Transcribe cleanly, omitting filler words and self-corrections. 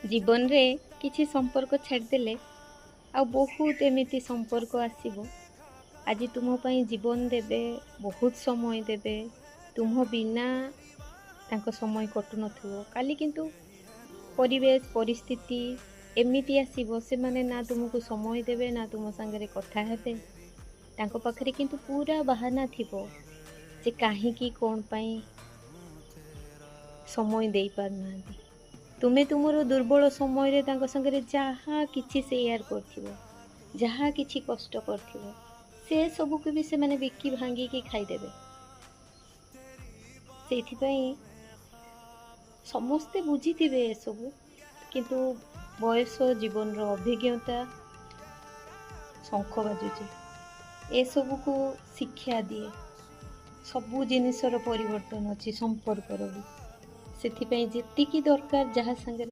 जीवन रे किछि संपर्क छाड़देले आ बहुत एमिति संपर्क आसीबो। आज तुम पई जीवन देबे, बहुत समय देबे, तुम बिना तांको समय कटु नथुओ। काली किंतु परिवेश परिस्थिति एमिति आसीबो, से माने ना तुमको समय देबे ना तुम संगे कथा हेबे। तांको पाखरे किंतु पूरा बहाना थिबो जे काहेकि कोन पई समय देई पारनांती। तुमे तुमरो दुर्बल समय रे तांको संगे जहा किछि शेयर करथिबो, जहा किछि कष्ट करथिबो, से सबु को भी से माने बिकी भांगी की खाई देबे। सेथि पई समस्ते बुझिथिबे ए सबु, किंतु बयस जीवन रो अभिज्ञता शंख बाजुची ए सबु को शिक्षा दिए। सबु जिनिसर परिवर्तन अछि संपर्क रो भी। सेथि पई जेतिकी दरकार जहा संगे